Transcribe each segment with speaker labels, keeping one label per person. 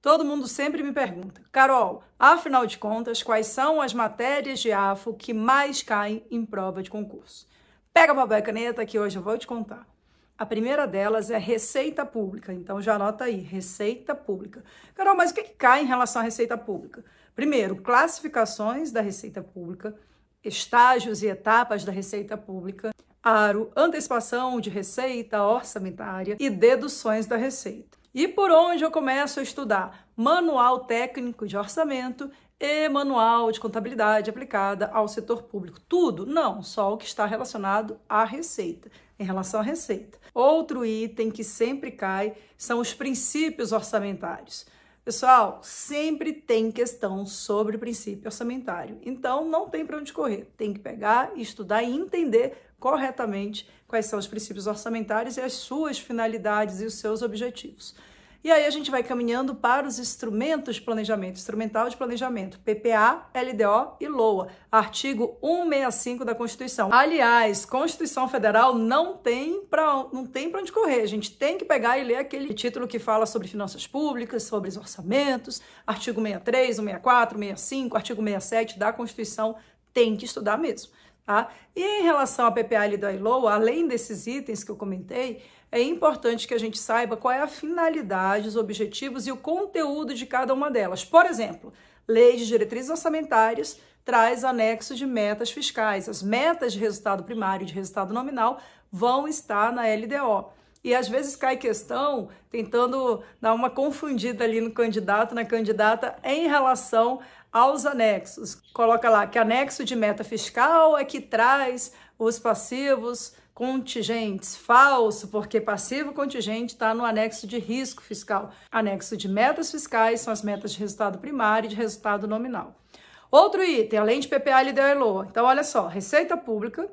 Speaker 1: Todo mundo sempre me pergunta, Carol, afinal de contas, quais são as matérias de AFO que mais caem em prova de concurso? Pega papel e caneta que hoje eu vou te contar. A primeira delas é Receita Pública, então já anota aí, Receita Pública. Carol, mas o que cai em relação à Receita Pública? Primeiro, classificações da Receita Pública, estágios e etapas da Receita Pública, aro, antecipação de receita orçamentária e deduções da receita. E por onde eu começo a estudar? Manual técnico de orçamento e manual de contabilidade aplicada ao setor público. Tudo? Não, só o que está relacionado à receita, em relação à receita. Outro item que sempre cai são os princípios orçamentários. Pessoal, sempre tem questão sobre o princípio orçamentário, então não tem para onde correr. Tem que pegar, estudar e entender corretamente quais são os princípios orçamentários e as suas finalidades e os seus objetivos. E aí a gente vai caminhando para os instrumentos de planejamento, instrumental de planejamento, PPA, LDO e LOA, artigo 165 da Constituição. Aliás, Constituição Federal não tem para onde correr, a gente tem que pegar e ler aquele título que fala sobre finanças públicas, sobre os orçamentos, artigo 63, 164, 165, artigo 67 da Constituição, tem que estudar mesmo. Tá? E em relação a PPA, LDO e LOA, além desses itens que eu comentei, é importante que a gente saiba qual é a finalidade, os objetivos e o conteúdo de cada uma delas. Por exemplo, Lei de Diretrizes Orçamentárias traz anexo de metas fiscais. As metas de resultado primário e de resultado nominal vão estar na LDO. E às vezes cai questão tentando dar uma confundida ali no candidato, na candidata, em relação aos anexos. Coloca lá que anexo de meta fiscal é que traz os passivos contingentes. Falso, porque passivo contingente está no anexo de risco fiscal. Anexo de metas fiscais são as metas de resultado primário e de resultado nominal. Outro item, além de PPA, LDO e LOA. Então, olha só, Receita Pública,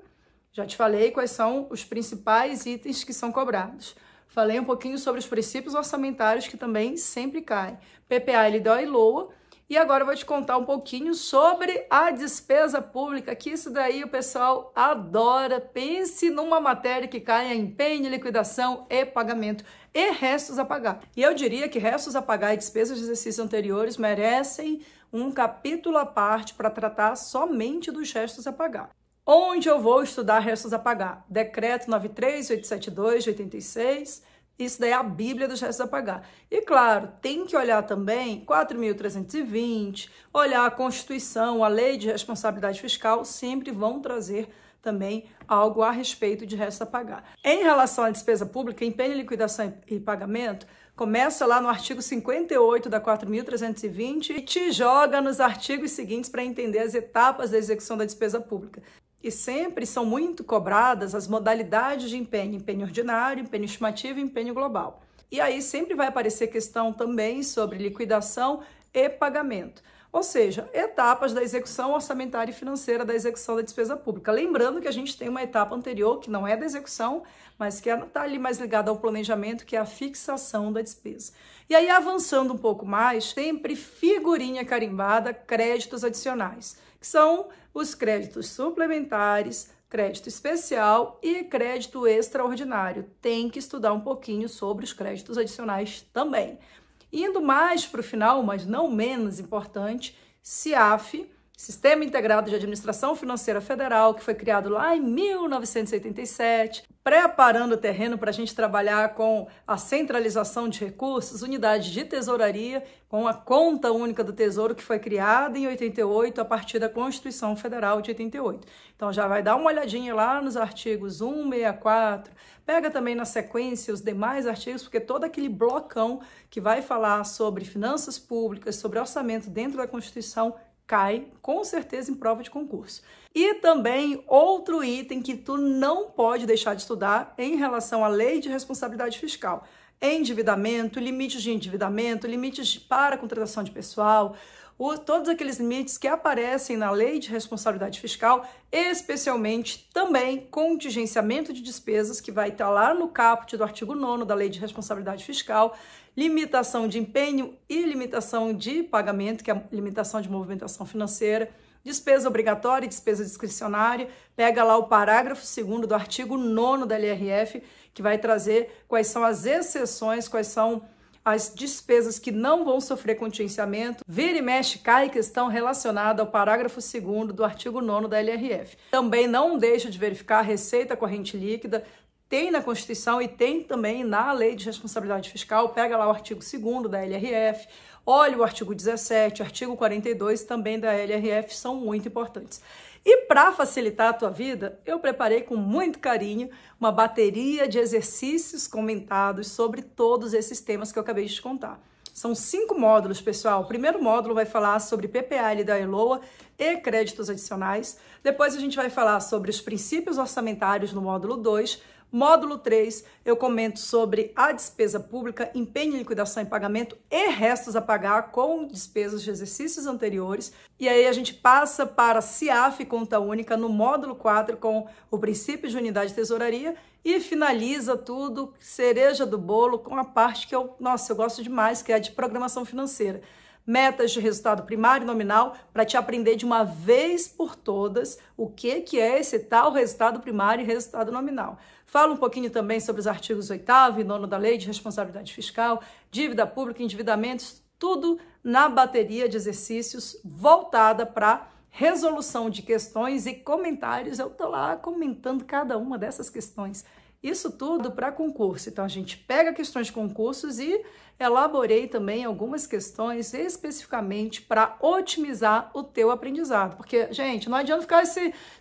Speaker 1: já te falei quais são os principais itens que são cobrados. Falei um pouquinho sobre os princípios orçamentários que também sempre caem. PPA, LDO e LOA. E agora eu vou te contar um pouquinho sobre a despesa pública, que isso daí o pessoal adora. Pense numa matéria que caia em empenho, liquidação e pagamento e restos a pagar. E eu diria que restos a pagar e despesas de exercícios anteriores merecem um capítulo à parte para tratar somente dos restos a pagar. Onde eu vou estudar restos a pagar? Decreto 93.872 de 86. Isso daí é a Bíblia dos restos a pagar. E claro, tem que olhar também 4.320, olhar a Constituição, a Lei de Responsabilidade Fiscal, sempre vão trazer também algo a respeito de restos a pagar. Em relação à despesa pública, empenho, liquidação e pagamento, começa lá no artigo 58 da 4.320 e te joga nos artigos seguintes para entender as etapas da execução da despesa pública. E sempre são muito cobradas as modalidades de empenho, empenho ordinário, empenho estimativo e empenho global. E aí sempre vai aparecer questão também sobre liquidação e pagamento, ou seja, etapas da execução orçamentária e financeira da execução da despesa pública. Lembrando que a gente tem uma etapa anterior que não é da execução, mas que está ali mais ligada ao planejamento, que é a fixação da despesa. E aí, avançando um pouco mais, sempre figurinha carimbada, créditos adicionais, que são os créditos suplementares, crédito especial e crédito extraordinário. Tem que estudar um pouquinho sobre os créditos adicionais também. Indo mais para o final, mas não menos importante, SIAF, Sistema Integrado de Administração Financeira Federal, que foi criado lá em 1987, preparando o terreno para a gente trabalhar com a centralização de recursos, unidades de tesouraria, com a Conta Única do Tesouro, que foi criada em 88, a partir da Constituição Federal de 88. Então já vai dar uma olhadinha lá nos artigos 164, pega também na sequência os demais artigos, porque todo aquele blocão que vai falar sobre finanças públicas, sobre orçamento dentro da Constituição, cai com certeza em prova de concurso. E também outro item que tu não pode deixar de estudar em relação à Lei de Responsabilidade Fiscal. Endividamento, limites de endividamento, limites para contratação de pessoal, todos aqueles limites que aparecem na Lei de Responsabilidade Fiscal, especialmente também contingenciamento de despesas, que vai estar lá no caput do artigo 9º da Lei de Responsabilidade Fiscal, limitação de empenho e limitação de pagamento, que é a limitação de movimentação financeira, despesa obrigatória e despesa discricionária. Pega lá o parágrafo 2º do artigo 9º da LRF, que vai trazer quais são as exceções, quais são as despesas que não vão sofrer contingenciamento. Vira e mexe cai questão relacionada ao parágrafo 2º do artigo 9º da LRF. Também não deixa de verificar a receita corrente líquida. Tem na Constituição e tem também na Lei de Responsabilidade Fiscal. Pega lá o artigo 2º da LRF, olha o artigo 17, artigo 42 também da LRF, são muito importantes. E para facilitar a tua vida, eu preparei com muito carinho uma bateria de exercícios comentados sobre todos esses temas que eu acabei de te contar. São 5 módulos, pessoal. O primeiro módulo vai falar sobre PPA da LOA e créditos adicionais. Depois a gente vai falar sobre os princípios orçamentários no módulo 2. Módulo 3, eu comento sobre a despesa pública, empenho em liquidação e pagamento e restos a pagar com despesas de exercícios anteriores. E aí a gente passa para CIAF e conta única no módulo 4 com o princípio de unidade de tesouraria e finaliza tudo, cereja do bolo, com a parte que eu gosto demais, que é a de programação financeira. Metas de resultado primário e nominal, para te aprender de uma vez por todas o que é esse tal resultado primário e resultado nominal. Fala um pouquinho também sobre os artigos 8º e 9º da Lei de Responsabilidade Fiscal, dívida pública, endividamentos, tudo na bateria de exercícios voltada para resolução de questões e comentários. Eu estou lá comentando cada uma dessas questões. Isso tudo para concurso. Então, a gente pega questões de concursos e elaborei também algumas questões especificamente para otimizar o teu aprendizado. Porque, gente, não adianta ficar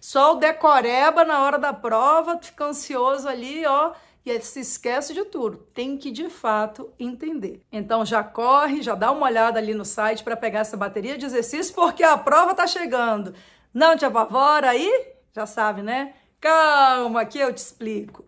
Speaker 1: só o decoreba na hora da prova, fica ansioso ali, ó, e se esquece de tudo. Tem que, de fato, entender. Então, já corre, já dá uma olhada ali no site para pegar essa bateria de exercícios, porque a prova está chegando. Não te apavora aí? Já sabe, né? Calma, que eu te explico.